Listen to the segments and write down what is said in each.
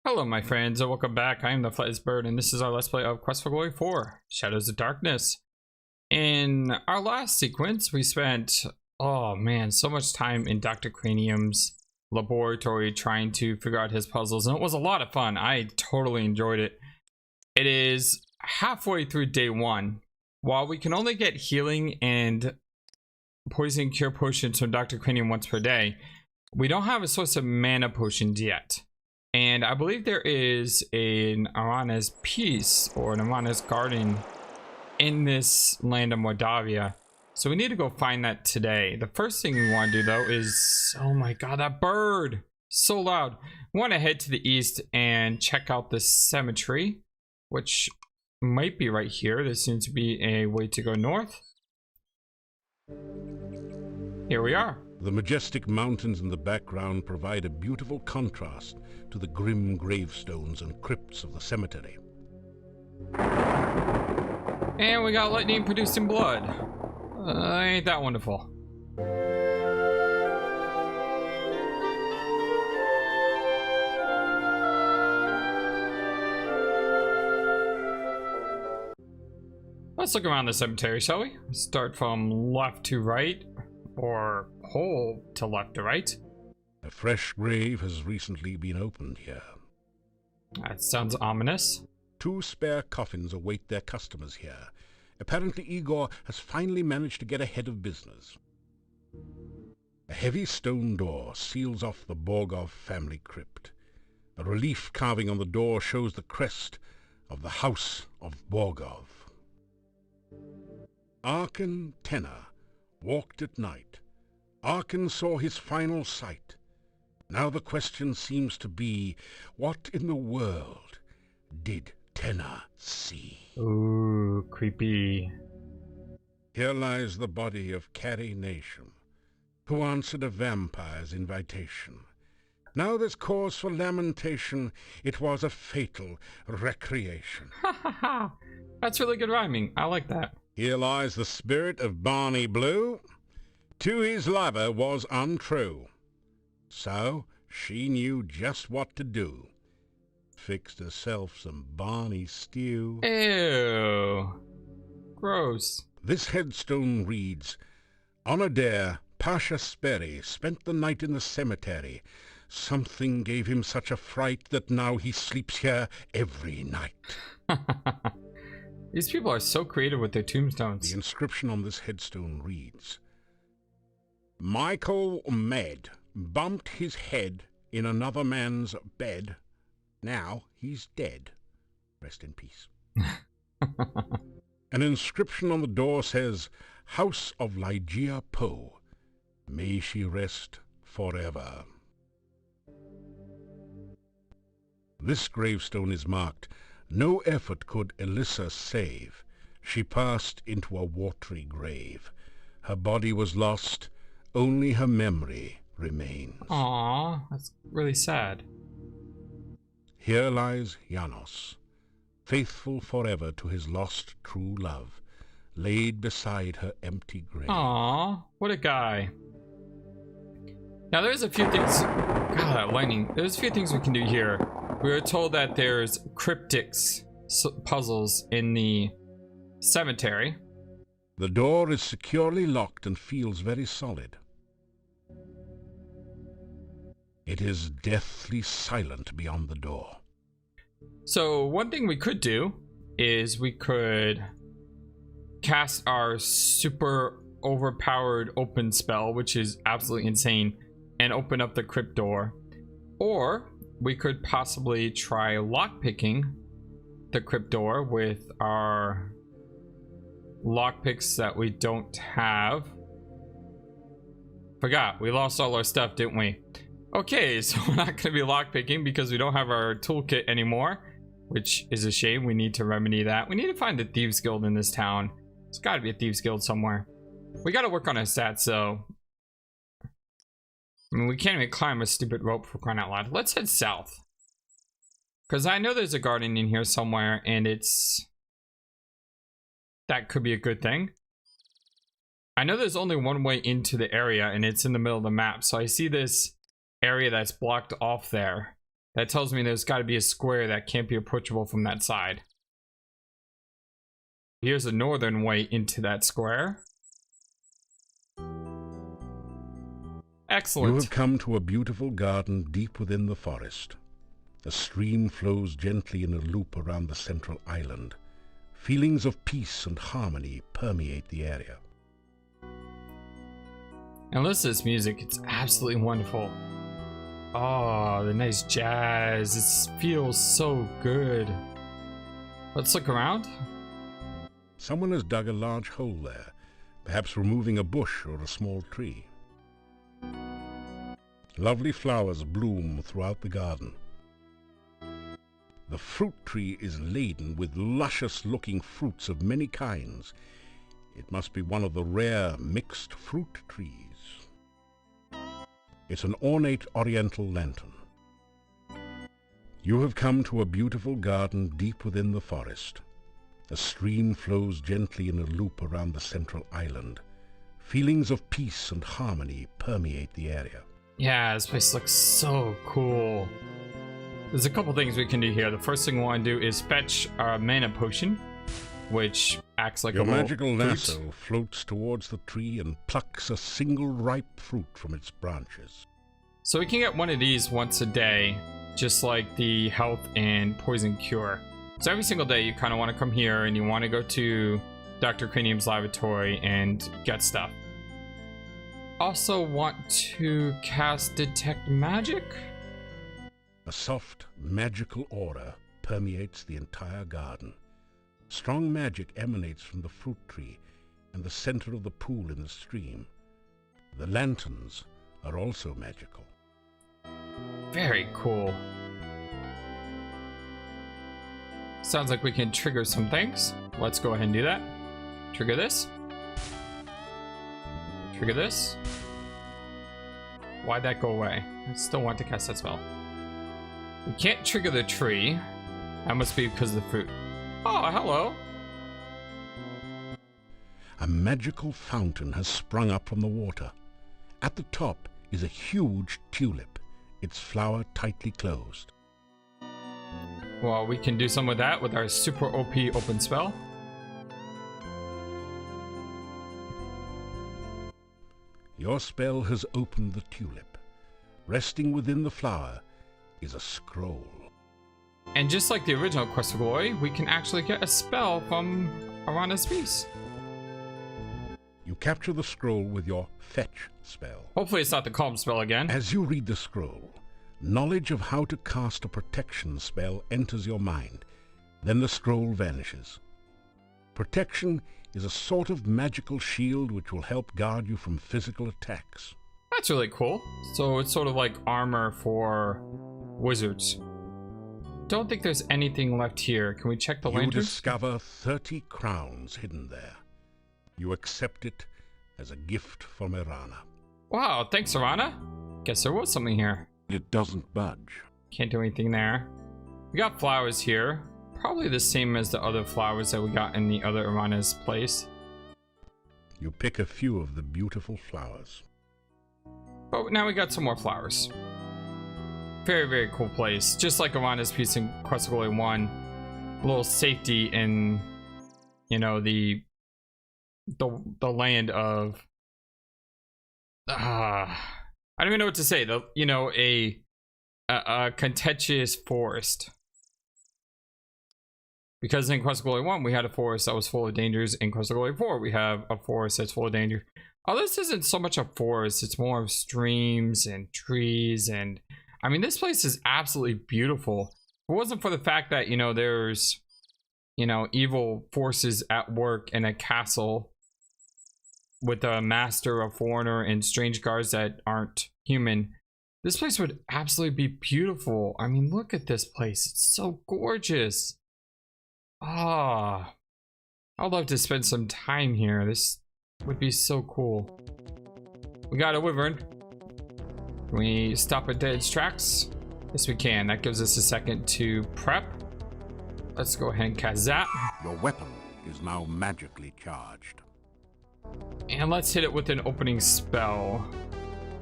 Hello my friends and welcome back. I am the FlightlessBird and this is our Let's Play of Quest for Glory 4, Shadows of Darkness. In our last sequence we spent, oh man, so much time in Dr. Cranium's laboratory trying to figure out his puzzles, and it was a lot of fun. I totally enjoyed it. It is halfway through day 1. While we can only get healing and poison cure potions from Dr. Cranium once per day, we don't have a source of mana potions yet. And I believe there is an Arana's Peace or an Arana's Garden in this land of Mordavia. So we need to go find that today. The first thing we want to do though is, oh my god, that bird! So loud. We want to head to the east and check out the cemetery, which might be right here. There seems to be a way to go north. Here we are. The majestic mountains in the background provide a beautiful contrast to the grim gravestones and crypts of the cemetery. And we got lightning producing blood. Ain't that wonderful? Let's look around the cemetery, shall we? Start from left to right, or whole to left to right. A fresh grave has recently been opened here. That sounds ominous. 2 spare coffins await their customers here. Apparently Igor has finally managed to get ahead of business. A heavy stone door seals off the Borgov family crypt. A relief carving on the door shows the crest of the House of Borgov. Arkan Tenor walked at night. Arkan saw his final sight. Now the question seems to be, what in the world did Tenor see? Ooh, creepy. Here lies the body of Carrie Nation, who answered a vampire's invitation. Now there's cause for lamentation. It was a fatal recreation. Ha ha ha! That's really good rhyming. I like that. Here lies the spirit of Barney Blue. To his lover was untrue. So she knew just what to do. Fixed herself some Barney stew. Ew. Gross. This headstone reads, on a dare, Pasha Sperry spent the night in the cemetery. Something gave him such a fright that now he sleeps here every night. These people are so creative with their tombstones. The inscription on this headstone reads, Michael Med bumped his head in another man's bed. Now he's dead. Rest in peace. An inscription on the door says, House of Lygia Poe. May she rest forever. This gravestone is marked, no effort could Elissa save. She passed into a watery grave. Her body was lost, only her memory remains. Aww, that's really sad. Here lies Janos, faithful forever to his lost true love, laid beside her empty grave. Aww, what a guy. Now there's a few things, god, that lightning. There's a few things we can do here. We were told that there's cryptics puzzles in the cemetery. The door is securely locked and feels very solid. It is deathly silent beyond the door. So one thing we could do is we could cast our super overpowered open spell, which is absolutely insane, and open up the crypt door. Or we could possibly try lockpicking the crypt door with our lockpicks that we don't have. Forgot, we lost all our stuff, didn't we? Okay, so we're not going to be lockpicking because we don't have our toolkit anymore, which is a shame. We need to remedy that. We need to find the Thieves Guild in this town. There's got to be a Thieves Guild somewhere. We got to work on our stats, though. I mean, we can't even climb a stupid rope for crying out loud. Let's head south. Because I know there's a garden in here somewhere, and that could be a good thing. I know there's only one way into the area, and it's in the middle of the map. So I see this area that's blocked off there That tells me there's got to be a square that can't be approachable from that side. Here's a northern way into that square. Excellent. You have come to a beautiful garden deep within the forest. A stream flows gently in a loop around the central island. Feelings of peace and harmony permeate the area. And listen to this music, it's absolutely wonderful. Oh, the nice jazz, it feels so good. Let's look around. Someone has dug a large hole there, perhaps removing a bush or a small tree. Lovely flowers bloom throughout the garden. The fruit tree is laden with luscious-looking fruits of many kinds. It must be one of the rare mixed fruit trees. It's an ornate oriental lantern. You have come to a beautiful garden deep within the forest. A stream flows gently in a loop around the central island. Feelings of peace and harmony permeate the area. Yeah, this place looks so cool. There's a couple things we can do here. The first thing we want to do is fetch our mana potion, which acts like Your a little magical fruit. lasso floats towards the tree and plucks a single ripe fruit from its branches. So we can get one of these once a day, just like the health and poison cure. So every single day you kind of want to come here and you want to go to Dr. Cranium's laboratory and get stuff. Also want to cast Detect Magic. A soft, magical aura permeates the entire garden. Strong magic emanates from the fruit tree and the center of the pool in the stream. The lanterns are also magical. Very cool. Sounds like we can trigger some things. Let's go ahead and do that. Trigger this. Trigger this. Why'd that go away? I still want to cast that spell. We can't trigger the tree. That must be because of the fruit. Oh, hello. A magical fountain has sprung up from the water. At the top is a huge tulip, its flower tightly closed. Well, we can do some with that with our super OP open spell. Your spell has opened the tulip. Resting within the flower is a scroll. And just like the original Quest for Glory, we can actually get a spell from Ad Avis. You capture the scroll with your Fetch spell. Hopefully it's not the Calm spell again. As you read the scroll, knowledge of how to cast a protection spell enters your mind. Then the scroll vanishes. Protection is a sort of magical shield which will help guard you from physical attacks. That's really cool. So it's sort of like armor for wizards. Don't think there's anything left here. Can we check the You lanterns? discover 30 crowns hidden there. You accept it as a gift from Irana. Wow, thanks, Arana. Guess there was something here. It doesn't budge. Can't do anything there. We got flowers here. Probably the same as the other flowers that we got in the other Arana's place. You pick a few of the beautiful flowers. But now we got some more flowers. Very, very cool place. Just like Arana's piece in Quest for Glory 1. A little safety in, you know, the land of... I don't even know what to say. A contentious forest. Because in Quest for Glory 1, we had a forest that was full of dangers. In Quest for Glory 4, we have a forest that's full of danger. Oh, this isn't so much a forest. It's more of streams and trees. And I mean, this place is absolutely beautiful. If it wasn't for the fact that, you know, there's, you know, evil forces at work in a castle with a master, a foreigner, and strange guards that aren't human, this place would absolutely be beautiful. I mean, look at this place. It's so gorgeous. Ah, I'd love to spend some time here. This would be so cool. We got a wyvern. Can we stop at Dead's tracks? Yes, we can. That gives us a second to prep. Let's go ahead and cast that. Your weapon is now magically charged. And let's hit it with an opening spell.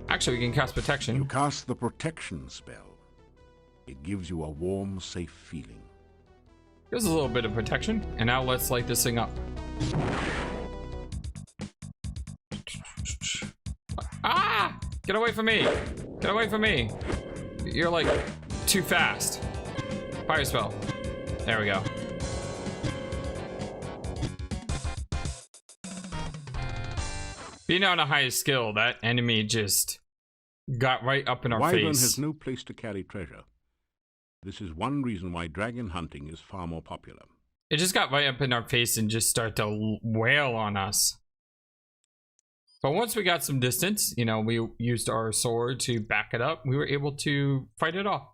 Actually, we can cast protection. You cast the protection spell. It gives you a warm, safe feeling. Gives a little bit of protection. And now let's light this thing up. Ah! Get away from me! Get away from me! You're like too fast. Fire spell. There we go. Being on a high skill, that enemy just got right up in our Wyvern face. has no place to carry treasure. This is one reason why dragon hunting is far more popular. It just got right up in our face and just started to wail on us. But once we got some distance, you know, we used our sword to back it up. We were able to fight it off.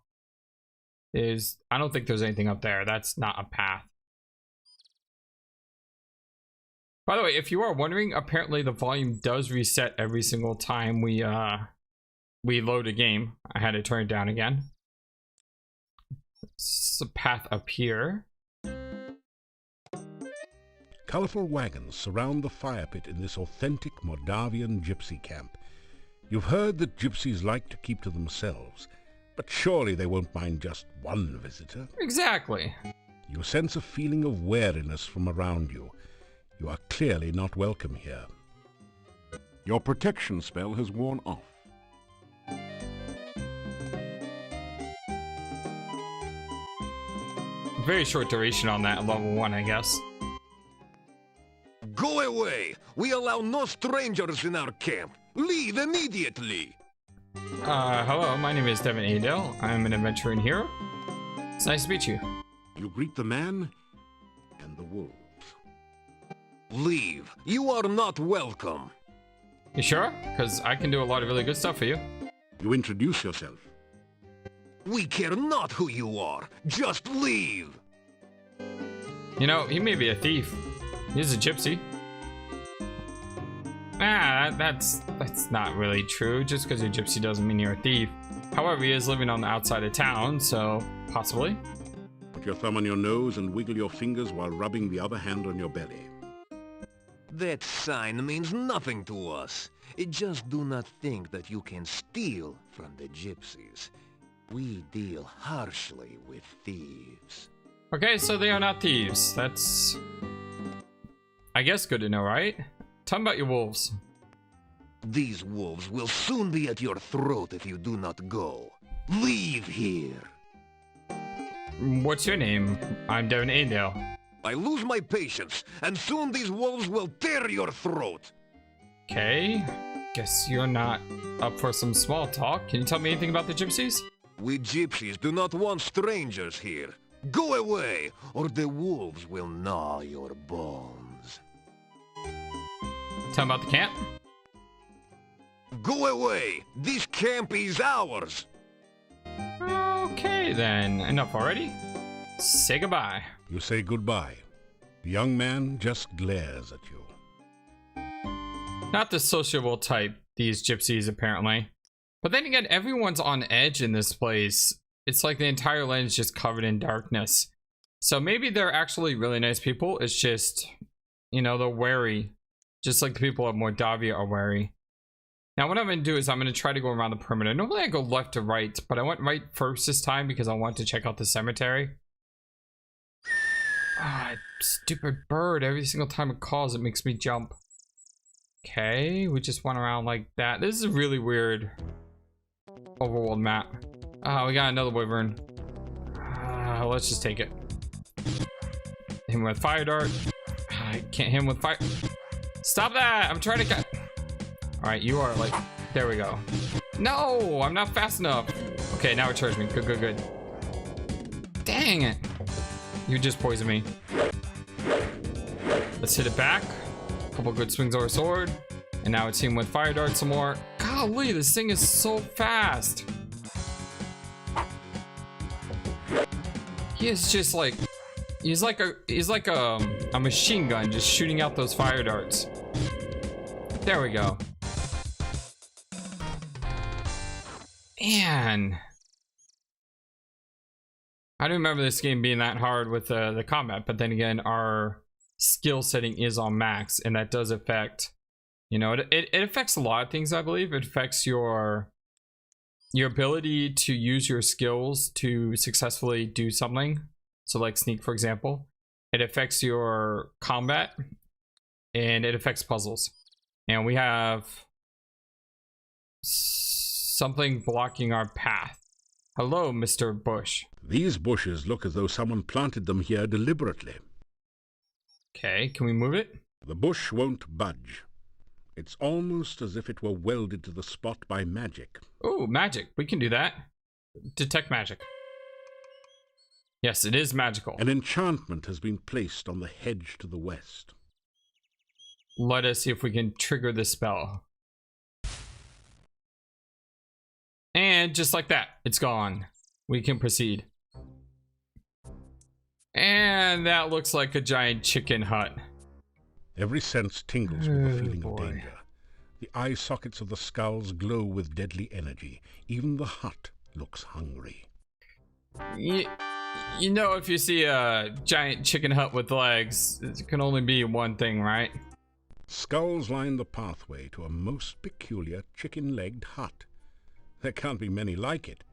I don't think there's anything up there. That's not a path. By the way, if you are wondering, apparently the volume does reset every single time we load a game. I had to turn it down again. It's a path up here. Colorful wagons surround the fire pit in this authentic Mordavian gypsy camp. You've heard that gypsies like to keep to themselves, but surely they won't mind just one visitor. Exactly. You sense a feeling of wariness from around you. You are clearly not welcome here. Your protection spell has worn off. Very short duration on that level 1, I guess. Go away! We allow no strangers in our camp. Leave immediately! Hello, my name is Devon Aidendale. I'm an adventurer and hero. It's nice to meet you. You greet the man and the wolves. Leave. You are not welcome. You sure? Because I can do a lot of really good stuff for you. You introduce yourself. We care not who you are. Just leave. You know, he may be a thief. He's a gypsy. That's not really true. Just because you're a gypsy doesn't mean you're a thief. However, he is living on the outside of town, so possibly. Put your thumb on your nose and wiggle your fingers while rubbing the other hand on your belly. That sign means nothing to us. Just do not think that you can steal from the gypsies. We deal harshly with thieves. Okay, so they are not thieves. That's, I guess, good to know, right? Tell me about your wolves. These wolves will soon be at your throat if you do not go. Leave here. What's your name? I'm Devon Aidendale. I lose my patience, and soon these wolves will tear your throat. Okay, guess you're not up for some small talk. Can you tell me anything about the gypsies? We gypsies do not want strangers here. Go away, or the wolves will gnaw your bones. Tell me about the camp. Go away! This camp is ours! Okay then, enough already. Say goodbye. You say goodbye. The young man just glares at you. Not the sociable type, these gypsies apparently. But then again, everyone's on edge in this place. It's like the entire land is just covered in darkness. So maybe they're actually really nice people. It's just, you know, they're wary. Just like the people of Mordavia are wary. Now what I'm going to do is I'm going to try to go around the perimeter. Normally I go left to right, but I went right first this time because I want to check out the cemetery. Ah, stupid bird. Every single time it calls, it makes me jump. Okay, we just went around like that. This is a really weird overworld map. We got another wyvern. Let's just take it. Hit him with fire dart. I can't hit him with fire. Stop that! I'm trying to get. Alright, you are like. There we go. No, I'm not fast enough. Okay, now it charged me. Good, good, good. Dang it. You just poisoned me. Let's hit it back. Couple good swings of our sword. And now it's him with fire dart some more. Golly, this thing is so fast. He is just like, he's like a machine gun just shooting out those fire darts. There we go. Man, I don't remember this game being that hard with the combat, but then again, our skill setting is on max, and that does affect, you know, it affects a lot of things. I believe it affects your your ability to use your skills to successfully do something. So like sneak, for example, it affects your combat and it affects puzzles. And we have something blocking our path. Hello, Mr. Bush. These bushes look as though someone planted them here deliberately. Okay, can we move it? The bush won't budge. It's almost as if it were welded to the spot by magic. Oh, magic. We can do that. Detect magic. Yes, it is magical. An enchantment has been placed on the hedge to the west. Let us see if we can trigger the spell. And just like that, it's gone. We can proceed. And that looks like a giant chicken hut. Every sense tingles with the feeling of danger. The eye sockets of the skulls glow with deadly energy. Even the hut looks hungry. You know, if you see a giant chicken hut with legs, it can only be one thing, right? Skulls line the pathway to a most peculiar chicken-legged hut. There can't be many like it.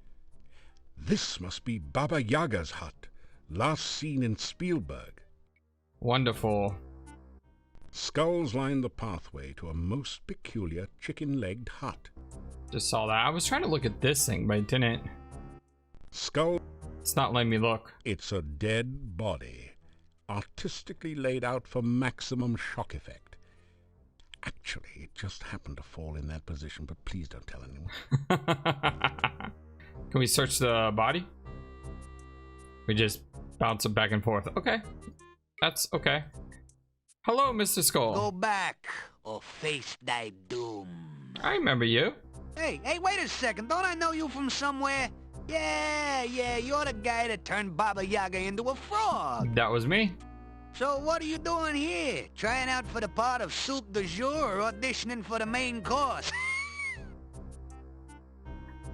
This must be Baba Yaga's hut, last seen in Spielberg. Wonderful. Skulls line the pathway to a most peculiar chicken-legged hut. Just saw that. I was trying to look at this thing, but it didn't. Skull. It's not letting me look. It's a dead body, artistically laid out for maximum shock effect. Actually, it just happened to fall in that position, but please don't tell anyone. Can we search the body? We just bounce it back and forth. Okay. That's okay. Hello, Mr. Skull. Go back or face thy doom. I remember you. Hey, wait a second. Don't I know you from somewhere? Yeah, you're the guy that turned Baba Yaga into a frog. That was me. So what are you doing here? Trying out for the part of soup du jour or auditioning for the main course?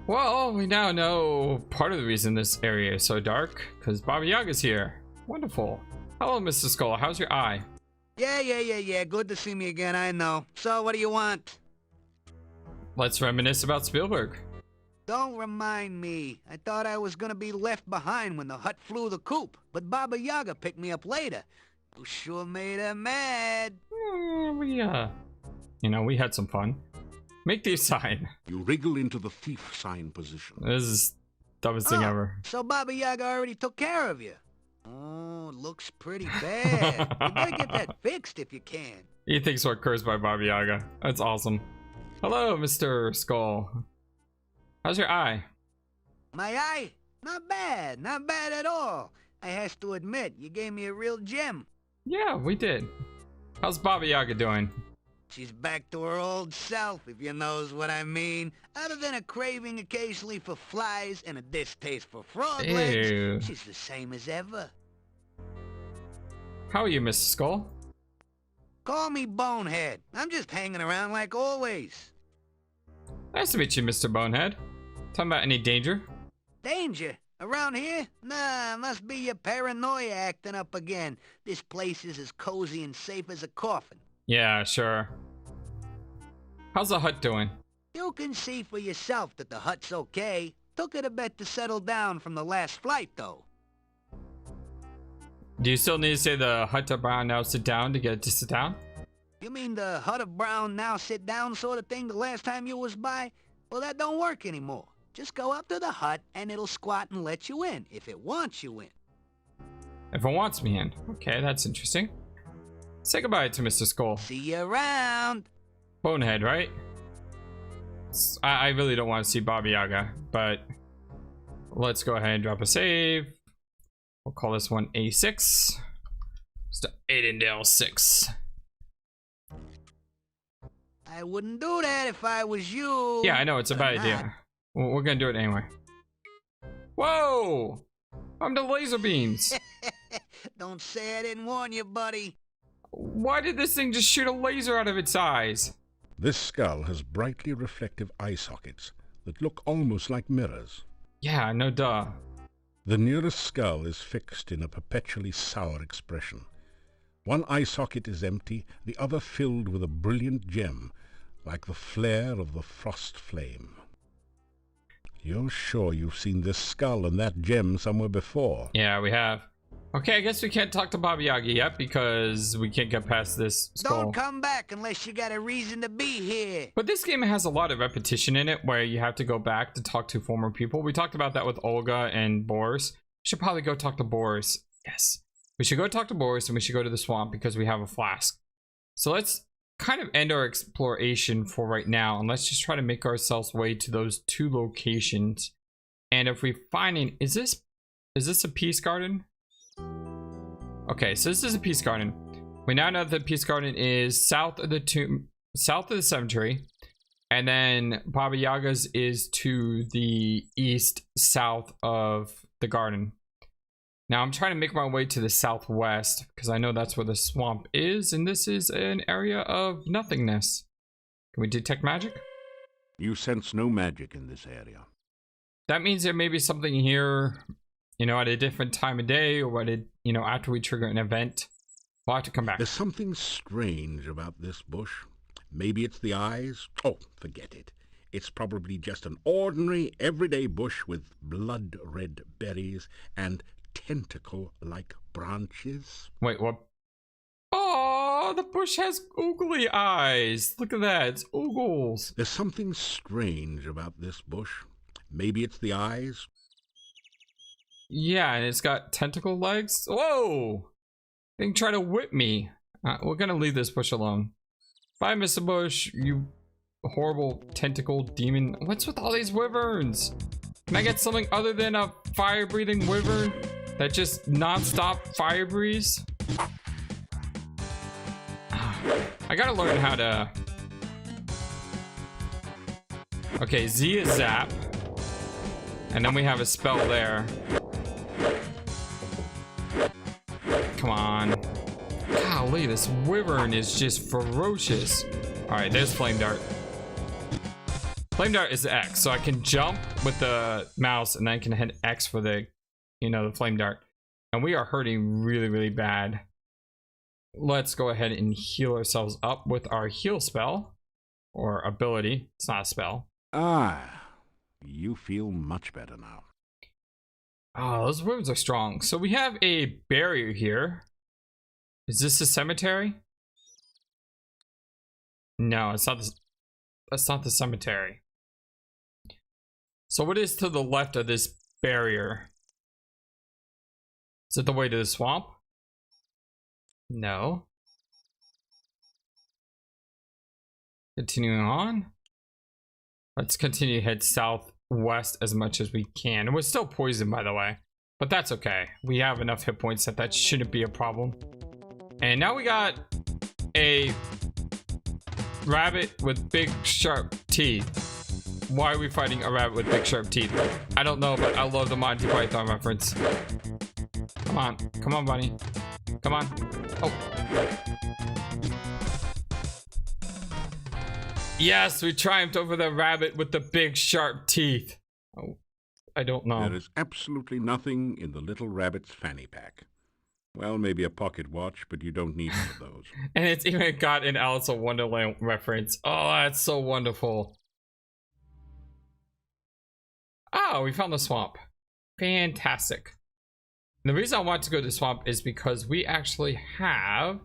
Well, we now know part of the reason this area is so dark, because Baba Yaga's here. Wonderful. Hello, Mr. Skull. How's your eye? Yeah. Good to see me again, I know. So what do you want? Let's reminisce about Spielberg. Don't remind me. I thought I was gonna be left behind when the hut flew the coop, but Baba Yaga picked me up later. You sure made her mad. We we had some fun. Make the sign. You wriggle into the thief sign position. This is the dumbest thing ever. So Baba Yaga already took care of you. Oh, looks pretty bad. You better get that fixed if you can. He thinks we're cursed by Baba Yaga. That's awesome. Hello, Mr. Skull. How's your eye? My eye? Not bad at all. I has to admit, you gave me a real gem. Yeah, we did. How's Baba Yaga doing? She's back to her old self, if you knows what I mean. Other than a craving occasionally for flies and a distaste for frog legs, she's the same as ever. How are you, Mr. Skull? Call me Bonehead. I'm just hanging around like always. Nice to meet you, Mr. Bonehead. Talking about any danger? Danger? Around here? Nah, must be your paranoia acting up again. This place is as cozy and safe as a coffin. Yeah, sure. How's the hut doing? You can see for yourself that the hut's okay. Took it a bit to settle down from the last flight, though. Do you still need to say the hut of brown now sit down to get it to sit down? You mean the hut of brown now sit down sort of thing the last time you was by? Well, that don't work anymore. Just go up to the hut and it'll squat and let you in, if it wants you in. If it wants me in. Okay, that's interesting. Say goodbye to Mr. Skull. See you around. Bonehead, right? I really don't want to see Baba Yaga, but let's go ahead and drop a save. We'll call this one A6. It's Aidendale 6. I wouldn't do that if I was you. Yeah, I know, it's a bad idea. We're gonna do it anyway. Whoa! I'm the laser beams. Don't say I didn't warn you, buddy. Why did this thing just shoot a laser out of its eyes? This skull has brightly reflective eye sockets that look almost like mirrors. Yeah, no duh. The nearest skull is fixed in a perpetually sour expression. One eye socket is empty, the other filled with a brilliant gem, like the flare of the frost flame. You're sure you've seen this skull and that gem somewhere before? Yeah, we have. Okay, I guess we can't talk to Baba Yaga yet because we can't get past this skull. Don't come back unless you got a reason to be here. But this game has a lot of repetition in it where you have to go back to talk to former people. We talked about that with Olga and Boris. We should probably go talk to Boris. Yes. We should go talk to Boris and we should go to the swamp because we have a flask. So let's kind of end our exploration for right now and let's just try to make ourselves way to those 2 locations. And if we find an... Is this a peace garden? Okay, so this is a peace garden. We now know that the peace garden is south of the tomb, south of the cemetery, and then Baba Yaga's is to the east, south of the garden. Now I'm trying to make my way to the southwest because I know that's where the swamp is, and this is an area of nothingness. Can we detect magic? You sense no magic in this area. That means there may be something here, you know, at a different time of day or at a, you know, after we trigger an event. We'll have to come back. There's something strange about this bush. Maybe it's the eyes. Oh, forget it. It's probably just an ordinary, everyday bush with blood-red berries and tentacle-like branches. Wait, what? Oh, the bush has oogly eyes. Look at that. It's oogles. There's something strange about this bush. Maybe it's the eyes. Yeah, and it's got tentacle legs. Whoa! They try to whip me. We're gonna leave this bush alone. Bye, Mr. Bush, you horrible tentacle demon. What's with all these wyverns? Can I get something other than a fire-breathing wyvern that just non-stop fire breathes? I gotta learn how to... Okay, Z is zap. And then we have a spell there. Come on. Golly, this wyvern is just ferocious. Alright, there's Flame Dart. Flame Dart is X, so I can jump with the mouse and then I can hit X for the, you know, the Flame Dart. And we are hurting really, really bad. Let's go ahead and heal ourselves up with our heal spell. Or ability. It's not a spell. Ah, you feel much better now. Oh, those wyverns are strong. So we have a barrier here. Is this a cemetery? No, it's not. That's not the cemetery. So what is to the left of this barrier? Is it the way to the swamp? No. Continuing on. Let's continue to head southwest as much as we can. And we're still poisoned, by the way. But that's okay. We have enough hit points that shouldn't be a problem. And now we got a rabbit with big sharp teeth. Why are we fighting a rabbit with big sharp teeth? I don't know, but I love the Monty Python reference. Come on. Come on, bunny. Come on. Oh. Yes, we triumphed over the rabbit with the big sharp teeth. Oh, I don't know. There is absolutely nothing in the little rabbit's fanny pack. Well, maybe a pocket watch, but you don't need one of those. And it's even got an Alice in Wonderland reference. Oh, that's so wonderful. Oh, we found the swamp. Fantastic. And the reason I want to go to the swamp is because we actually have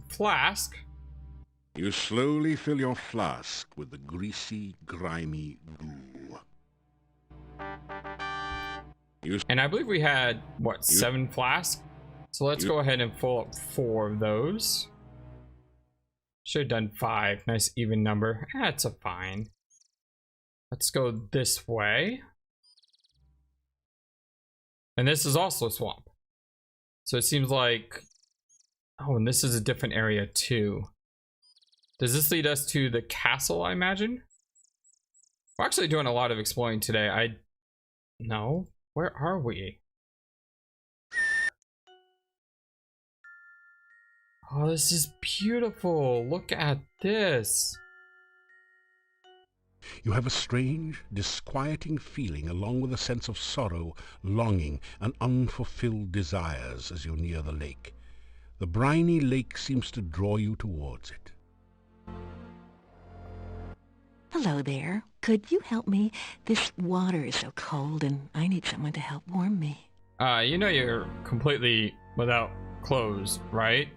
flask. You slowly fill your flask with the greasy, grimy goo. And I believe we had, what, 7 flasks? So let's go ahead and fill up 4 of those. Should have done 5. Nice even number. That's a fine. Let's go this way. And this is also a swamp. So it seems like... Oh, and this is a different area too. Does this lead us to the castle, I imagine? We're actually doing a lot of exploring today. No? Where are we? Oh, this is beautiful. Look at this. You have a strange, disquieting feeling along with a sense of sorrow, longing, and unfulfilled desires as you near the lake. The briny lake seems to draw you towards it. Hello there. Could you help me? This water is so cold and I need someone to help warm me. You know you're completely without clothes, right?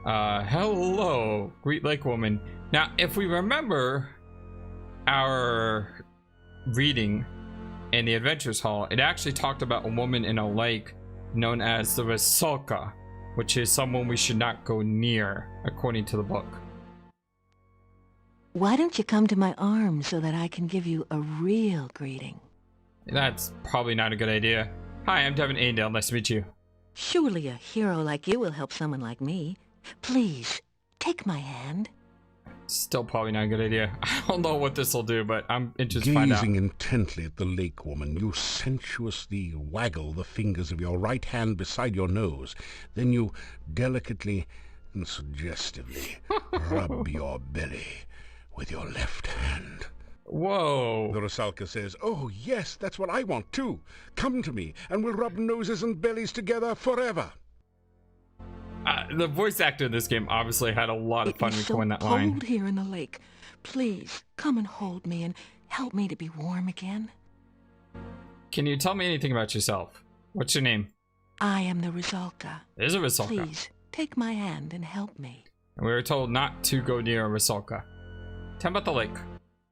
Hello, Great Lake Woman. Now, if we remember our reading in the Adventures Hall, it actually talked about a woman in a lake known as the Rusalka, which is someone we should not go near, according to the book. Why don't you come to my arms so that I can give you a real greeting? That's probably not a good idea. Hi, I'm Devon Aidendale. Nice to meet you. Surely a hero like you will help someone like me. Please, take my hand. Still probably not a good idea. I don't know what this will do, but I'm interested to find out. Gazing intently at the lake woman, you sensuously waggle the fingers of your right hand beside your nose. Then you delicately and suggestively rub your belly with your left hand. Whoa. The Rusalka says, "Oh, yes, that's what I want too. Come to me, and we'll rub noses and bellies together forever." The voice actor in this game obviously had a lot of fun recording that line. It's so cold here in the lake. Please, come and hold me and help me to be warm again. Can you tell me anything about yourself? What's your name? I am the Rusalka. There's a Rusalka. Please, take my hand and help me. And we were told not to go near a Rusalka. Tell me about the lake.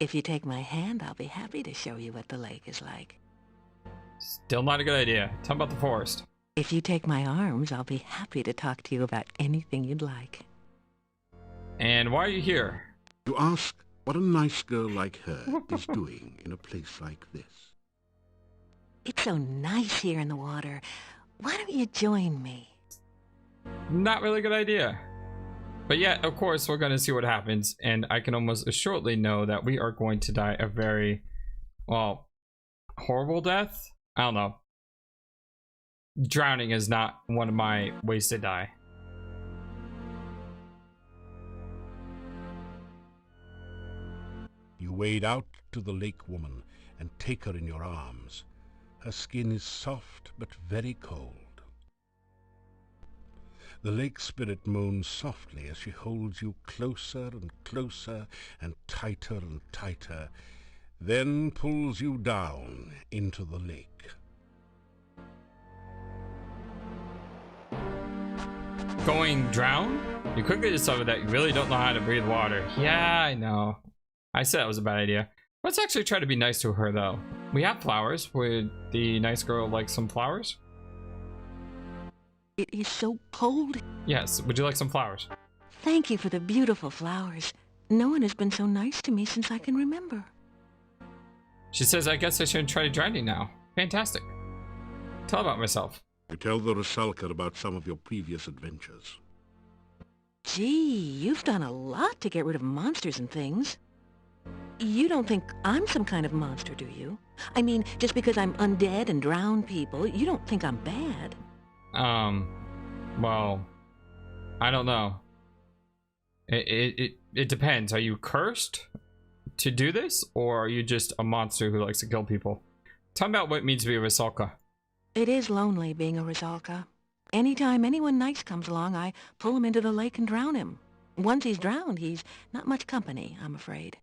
If you take my hand, I'll be happy to show you what the lake is like. Still not a good idea. Tell me about the forest. If you take my arms, I'll be happy to talk to you about anything you'd like. And why are you here? You ask what a nice girl like her is doing in a place like this. It's so nice here in the water. Why don't you join me? Not really a good idea. But yet, of course, we're going to see what happens. And I can almost assuredly know that we are going to die a very, well, horrible death? I don't know. Drowning is not one of my ways to die. You wade out to the lake woman and take her in your arms. Her skin is soft but very cold. The lake spirit moans softly as she holds you closer and closer and tighter, then pulls you down into the lake. Going drown? You quickly discover that you really don't know how to breathe water. Yeah, I know. I said that was a bad idea. Let's actually try to be nice to her, though. We have flowers. Would the nice girl like some flowers? It is so cold. Yes. Would you like some flowers? Thank you for the beautiful flowers. No one has been so nice to me since I can remember. She says, I guess I shouldn't try drowning now. Fantastic. Tell about myself. You tell the Rusalka about some of your previous adventures. Gee, you've done a lot to get rid of monsters and things. You don't think I'm some kind of monster, do you? I mean, just because I'm undead and drown people, you don't think I'm bad? Well, I don't know. It depends. Are you cursed to do this, or are you just a monster who likes to kill people? Tell me about what it means to be a Rusalka. It is lonely being a Rusalka. Anytime anyone nice comes along, I pull him into the lake and drown him. Once he's drowned, he's not much company, I'm afraid.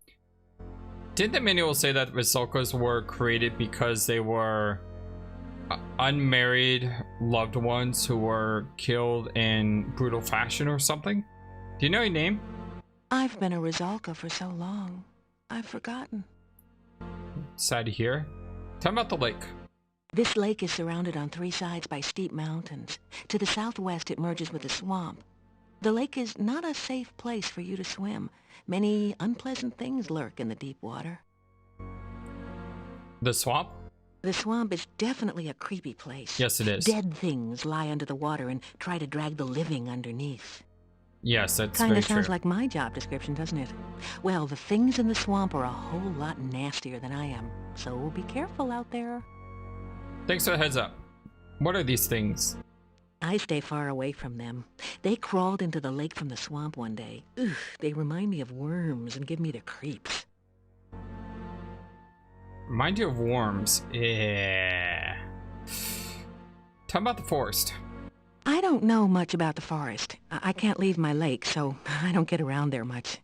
Didn't the manual say that Rusalkas were created because they were unmarried loved ones who were killed in brutal fashion or something? Do you know your name? I've been a Rusalka for so long. I've forgotten. Sad to hear. Tell me about the lake. This lake is surrounded on 3 sides by steep mountains. To the southwest, it merges with a swamp. The lake is not a safe place for you to swim. Many unpleasant things lurk in the deep water. The swamp? The swamp is definitely a creepy place. Yes, it is. Dead things lie under the water and try to drag the living underneath. Yes, that's very Kinda true. sounds like my job description, doesn't it? Well, the things in the swamp are a whole lot nastier than I am, so be careful out there. Thanks for the heads up. What are these things? I stay far away from them. They crawled into the lake from the swamp one day. Ugh, they remind me of worms and give me the creeps. Remind you of worms. Yeah. Tell me about the forest. I don't know much about the forest. I can't leave my lake, so I don't get around there much.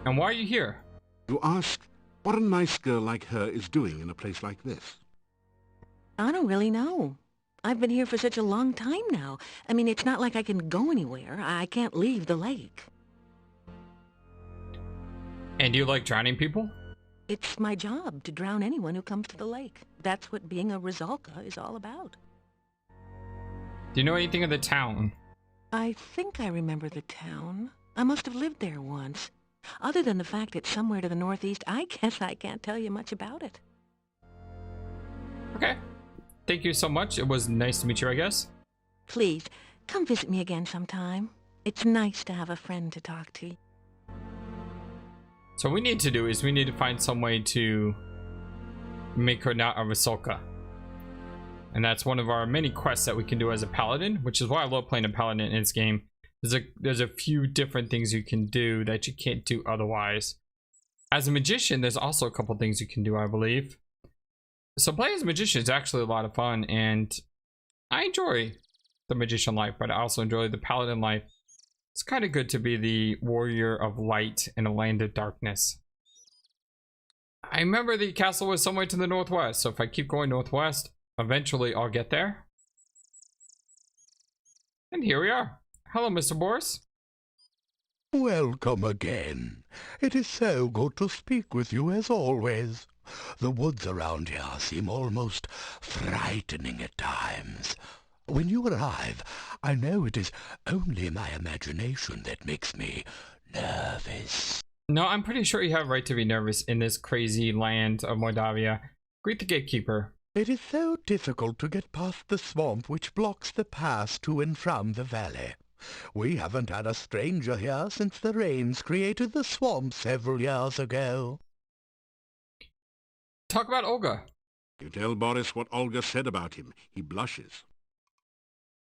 And why are you here? You ask what a nice girl like her is doing in a place like this. I don't really know. I've been here for such a long time now. I mean, it's not like I can go anywhere. I can't leave the lake. And do you like drowning people? It's my job to drown anyone who comes to the lake. That's what being a Rizalka is all about. Do you know anything of the town? I think I remember the town. I must have lived there once. Other than the fact it's somewhere to the northeast, I guess I can't tell you much about it. Okay. Thank you so much. It was nice to meet you, I guess. Please, come visit me again sometime. It's nice to have a friend to talk to. So what we need to do is we need to find some way to make her not a Rizalka. And that's one of our many quests that we can do as a Paladin, which is why I love playing a Paladin in this game. There's a few different things you can do that you can't do otherwise. As a magician, there's also a couple things you can do, I believe. So playing as a magician is actually a lot of fun, and I enjoy the magician life, but I also enjoy the Paladin life. It's kind of good to be the warrior of light in a land of darkness. I remember the castle was somewhere to the northwest, so if I keep going northwest, eventually I'll get there. And here we are. Hello, Mr. Boris. Welcome again. It is so good to speak with you as always. The woods around here seem almost frightening at times. When you arrive, I know it is only my imagination that makes me nervous. No, I'm pretty sure you have a right to be nervous in this crazy land of Mordavia. Greet the Gatekeeper. It is so difficult to get past the swamp which blocks the pass to and from the valley. We haven't had a stranger here since the rains created the swamp several years ago. Talk about Olga. You tell Boris what Olga said about him. He blushes.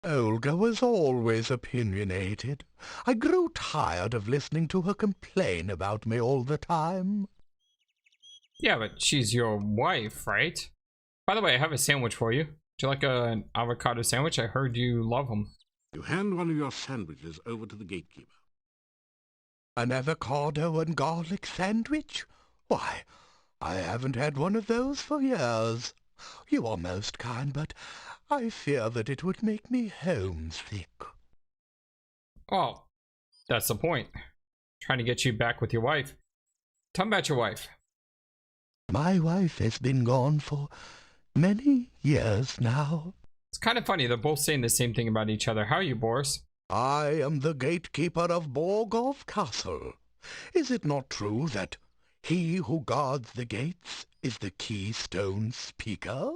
Olga was always opinionated. I grew tired of listening to her complain about me all the time. Yeah, but she's your wife, right? By the way, I have a sandwich for you. Would you like an avocado sandwich? I heard you love them. You hand one of your sandwiches over to the gatekeeper. An avocado and garlic sandwich? Why, I haven't had one of those for years. You are most kind, but I fear that it would make me homesick. Oh, that's the point. Trying to get you back with your wife. Tell me about your wife. My wife has been gone for many years now. It's kind of funny. They're both saying the same thing about each other. How are you, Boris? I am the gatekeeper of Borgov Castle. Is it not true that he who guards the gates is the keystone speaker?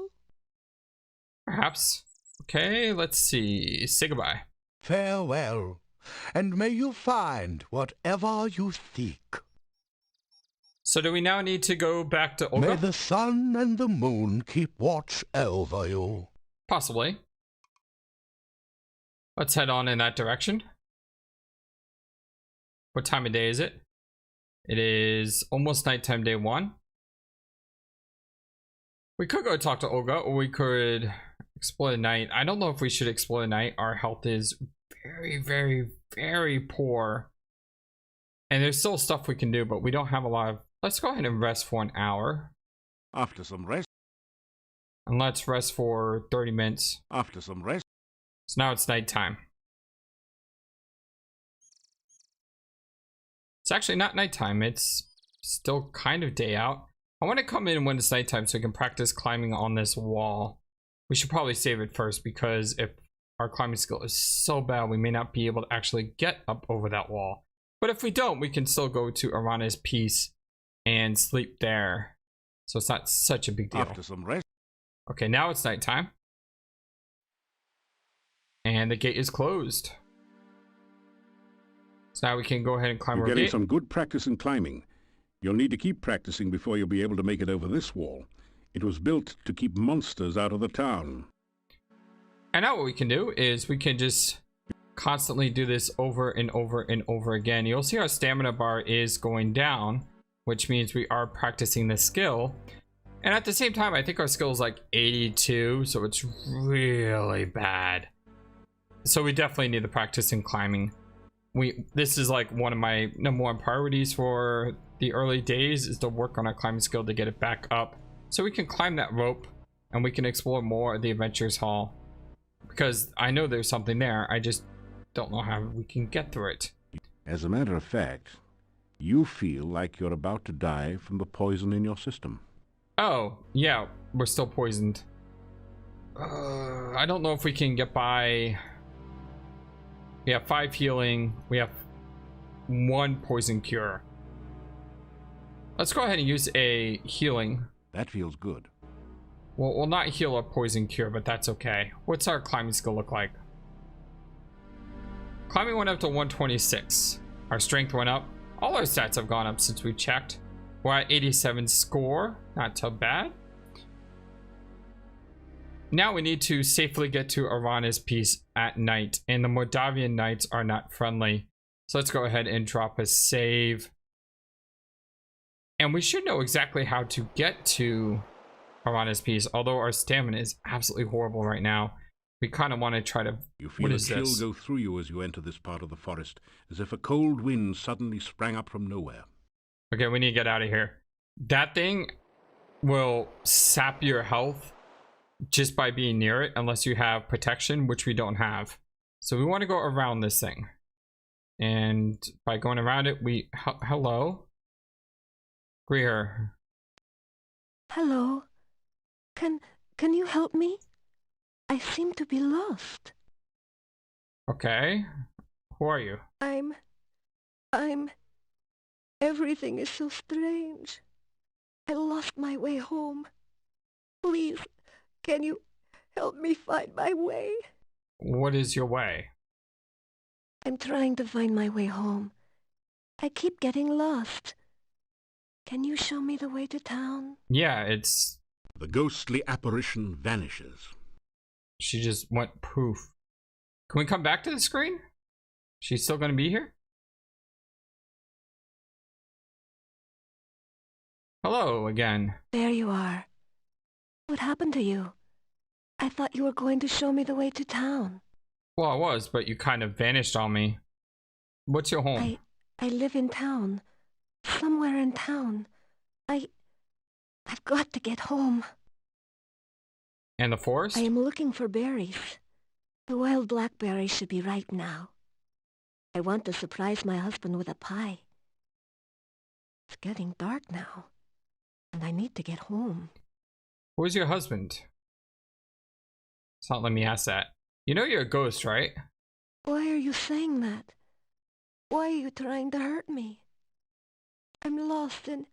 Perhaps. Okay, let's see. Say goodbye. Farewell, and may you find whatever you seek. So do we now need to go back to Olga? May the sun and the moon keep watch over you. Possibly. Let's head on in that direction. What time of day is it? It is almost nighttime, day 1. We could go talk to Olga, or we could explore the night. I don't know if we should explore the night. Our health is very, very, very poor. And there's still stuff we can do, but we don't have a lot of... Let's go ahead and rest for an hour. After some rest. And let's rest for 30 minutes. After some rest. So now it's nighttime. It's actually not nighttime. It's still kind of day out. I want to come in when it's nighttime so we can practice climbing on this wall. We should probably save it first, because if our climbing skill is so bad, we may not be able to actually get up over that wall. But if we don't, we can still go to Arana's Peace and sleep there. So it's not such a big deal. After some rest. Okay, now it's nighttime. And the gate is closed. So now we can go ahead and climb You're our getting gate. some good practice in climbing. You'll need to keep practicing before you'll be able to make it over this wall. It was built to keep monsters out of the town. And now what we can do is we can just constantly do this over and over and over again. You'll see our stamina bar is going down, which means we are practicing the skill. And at the same time, I think our skill is like 82, so it's really bad. So we definitely need the practice in climbing. this is like one of my #1 priorities for the early days, is to work on our climbing skill to get it back up so we can climb that rope and we can explore more of the Adventurers Hall, because I know there's something there. I just don't know how we can get through it. As a matter of fact, you feel like you're about to die from the poison in your system. Oh, yeah, we're still poisoned. I don't know if we can get by. We have 5 healing. We have 1 poison cure. Let's go ahead and use a healing. That feels good. Well, we'll not heal a poison cure, but that's okay. What's our climbing skill look like? Climbing went up to 126. Our strength went up. All our stats have gone up since we checked. We're at 87 score. Not too bad. Now we need to safely get to Arana's Peace at night, and the Mordavian nights are not friendly. So let's go ahead and drop a save. And we should know exactly how to get to Arana's Peace, although our stamina is absolutely horrible right now. We kind of want to try to... You feel a chill go through you as you enter this part of the forest, as if a cold wind suddenly sprang up from nowhere. Okay, we need to get out of here. That thing will sap your health just by being near it, unless you have protection, which we don't have. So we want to go around this thing. And by going around it, we... Hello? Greer. Hello. Can you help me? I seem to be lost. Okay. Who are you? Everything is so strange. I lost my way home. Please, can you help me find my way? What is your way? I'm trying to find my way home. I keep getting lost. Can you show me the way to town? Yeah, it's... The ghostly apparition vanishes. She just went poof. Can we come back to the screen? She's still going to be here? Hello again. There you are. What happened to you? I thought you were going to show me the way to town. Well, I was, but you kind of vanished on me. What's your home? I live in town. Somewhere in town. I've got to get home. And the forest? I am looking for berries. The wild blackberries should be ripe now. I want to surprise my husband with a pie. It's getting dark now, and I need to get home. Who's your husband? It's not letting me ask that. You know you're a ghost, right? Why are you saying that? Why are you trying to hurt me? I'm lost and...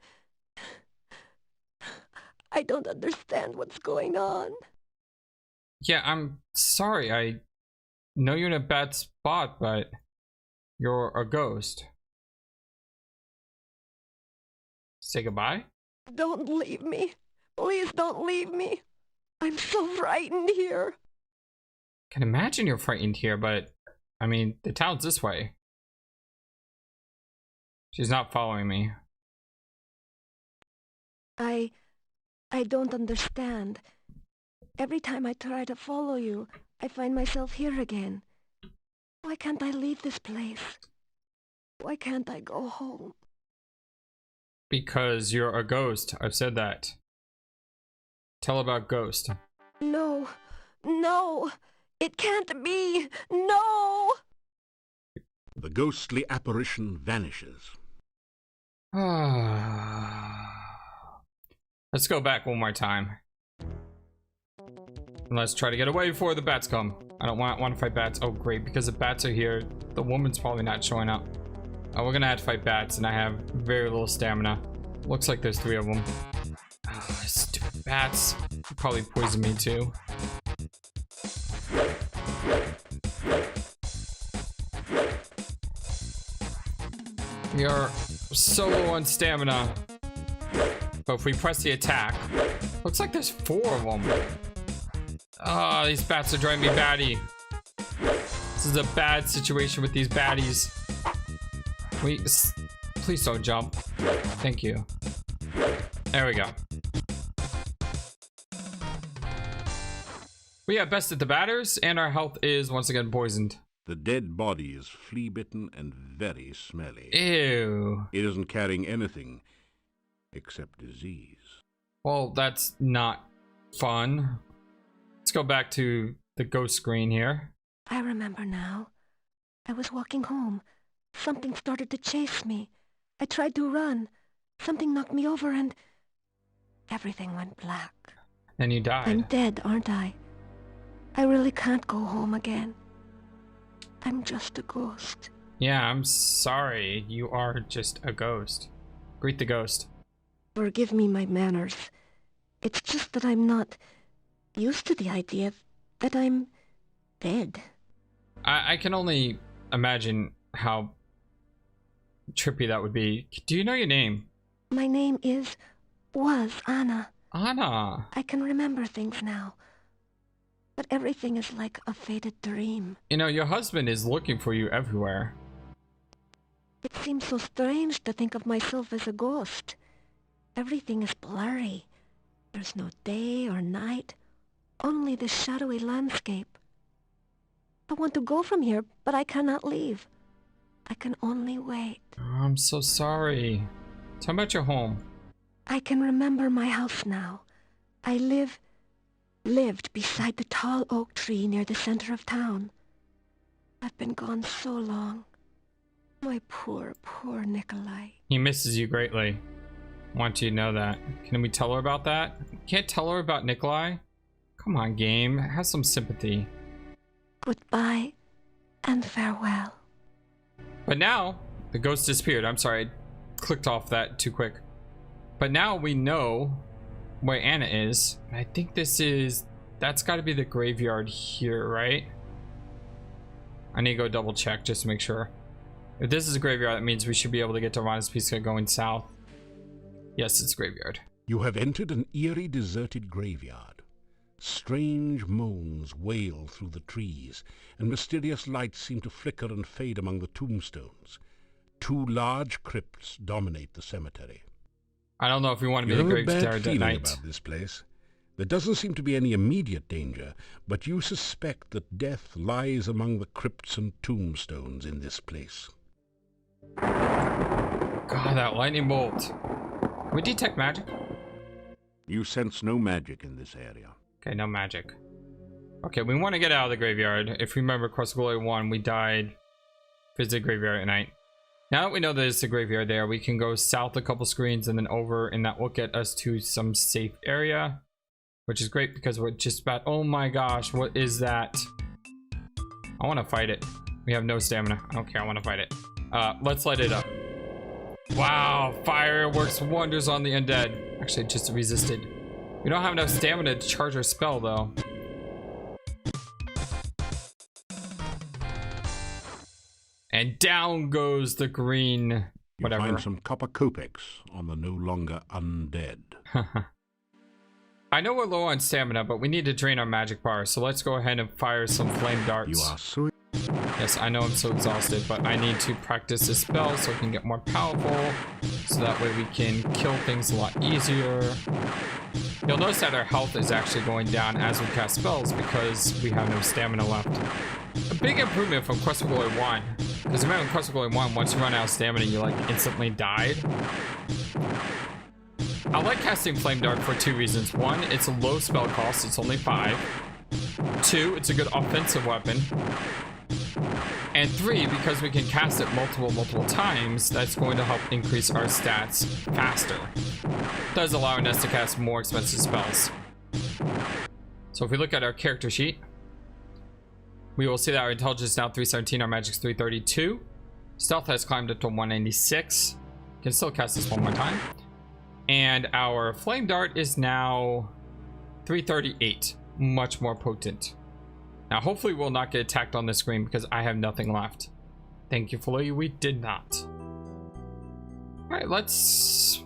I don't understand what's going on. Yeah, I'm sorry. I know you're in a bad spot, but you're a ghost. Say goodbye? Don't leave me. Please don't leave me. I'm so frightened here. I can imagine you're frightened here, but I mean, the town's this way. She's not following me. I don't understand. Every time I try to follow you, I find myself here again. Why can't I leave this place? Why can't I go home? Because you're a ghost. I've said that. Tell about Ghost. No. No! It can't be! No! The ghostly apparition vanishes. Let's go back one more time. And let's try to get away before the bats come. I don't want to fight bats. Oh, great. Because the bats are here, the woman's probably not showing up. Oh, we're gonna have to fight bats, and I have very little stamina. Looks like there's 3 of them. Oh, stupid bats. They probably poison me too. We are so low on stamina. But if we press the attack, looks like there's 4 of them. Ah, these bats are driving me batty. This is a bad situation with these baddies. Please don't jump. Thank you. There we go. We have bested the batters, and our health is once again poisoned. The dead body is flea-bitten and very smelly. Ew. It isn't carrying anything except disease. Well, that's not fun. Let's go back to the ghost screen here. I remember now. I was walking home. Something started to chase me. I tried to run. Something knocked me over and everything went black. And you died. I'm dead, aren't I? I really can't go home again. I'm just a ghost. Yeah, I'm sorry. You are just a ghost. Greet the ghost. Forgive me my manners. It's just that I'm not used to the idea that I'm dead. I can only imagine how trippy that would be. Do you know your name? My name was Anna. Anna. I can remember things now. But everything is like a faded dream. You know, your husband is looking for you everywhere. It seems so strange to think of myself as a ghost. Everything is blurry. There's no day or night, only the shadowy landscape. I want to go from here, but I cannot leave. I can only wait. Oh, I'm so sorry. Tell me about your home. I can remember my house now. I lived beside the tall oak tree near the center of town. I've been gone so long. My poor, poor Nikolai. He misses you greatly. Want you to know that. Can we tell her about that? Can't tell her about Nikolai? Come on, game. Have some sympathy. Goodbye and farewell. But now, the ghost disappeared. I'm sorry, I clicked off that too quick. But now we know where Anna is. I think that's got to be the graveyard here, right? I need to go double check just to make sure. If this is a graveyard, that means we should be able to get to Ron's Pizza going south. Yes, it's a graveyard. You have entered an eerie, deserted graveyard. Strange moans wail through the trees, and mysterious lights seem to flicker and fade among the tombstones. Two large crypts dominate the cemetery. I don't know if we want to be You the have a graveyard bad at feeling night. about this place. There doesn't seem to be any immediate danger, but you suspect that death lies among the crypts and tombstones in this place. God, that lightning bolt. Can we detect magic? You sense no magic in this area. Okay, no magic. Okay, we want to get out of the graveyard. If you remember Quest for Glory 1, we died. Visit graveyard at night. Now that we know there's a graveyard there, we can go south a couple screens and then over, and that will get us to some safe area. Which is great because we're just about... Oh my gosh, what is that? I want to fight it. We have no stamina. I don't care, I want to fight it. Let's light it up. Wow, fire works wonders on the undead. Actually, it just resisted. We don't have enough stamina to charge our spell, though. And down goes the green... whatever. You find some copper kopecks on the no longer undead. I know we're low on stamina, but we need to drain our magic bar, so let's go ahead and fire some flame darts. You are so... Yes, I know I'm so exhausted, but I need to practice this spell so I can get more powerful, so that way we can kill things a lot easier. You'll notice that our health is actually going down as we cast spells because we have no stamina left. A big improvement from Quest for Glory 1, because remember in Quest for Glory 1, once you run out of stamina, you like instantly died. I like casting Flame Dart for two reasons. One, it's a low spell cost, it's only 5. 2, it's a good offensive weapon. And 3, because we can cast it multiple times, that's going to help increase our stats faster. Thus allowing us to cast more expensive spells. So if we look at our character sheet, we will see that our intelligence is now 317, our magic's 332. Stealth has climbed up to 196. Can still cast this one more time. And our flame dart is now 338, much more potent. Now hopefully we'll not get attacked on the screen because I have nothing left. Thankfully we did not. Alright, let's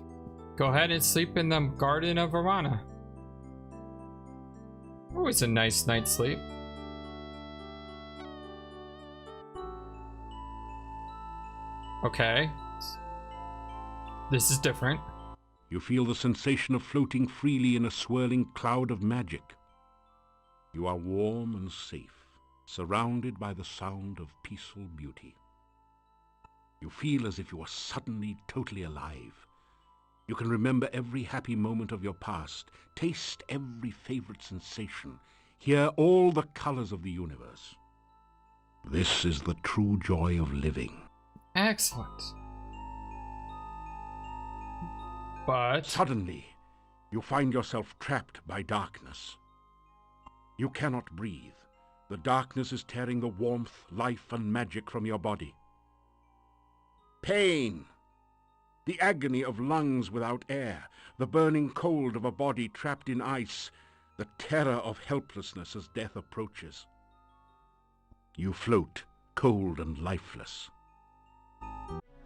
go ahead and sleep in the Garden of Arana. Always a nice night's sleep. Okay. This is different. You feel the sensation of floating freely in a swirling cloud of magic. You are warm and safe, surrounded by the sound of peaceful beauty. You feel as if you are suddenly totally alive. You can remember every happy moment of your past, taste every favorite sensation, hear all the colors of the universe. This is the true joy of living. Excellent. But Suddenly, you find yourself trapped by darkness. You cannot breathe. The darkness is tearing the warmth, life, and magic from your body. Pain! The agony of lungs without air, the burning cold of a body trapped in ice, the terror of helplessness as death approaches. You float, cold and lifeless.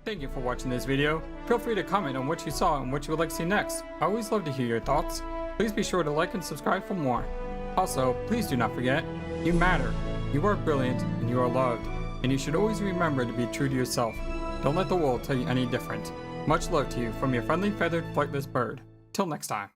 thank you for watching this video. Feel free to comment on what you saw and what you would like to see next. I always love to hear your thoughts. Please be sure to like and subscribe for more. Also, please do not forget, you matter, you are brilliant, and you are loved. And you should always remember to be true to yourself. Don't let the world tell you any different. Much love to you from your friendly feathered flightless bird. Till next time.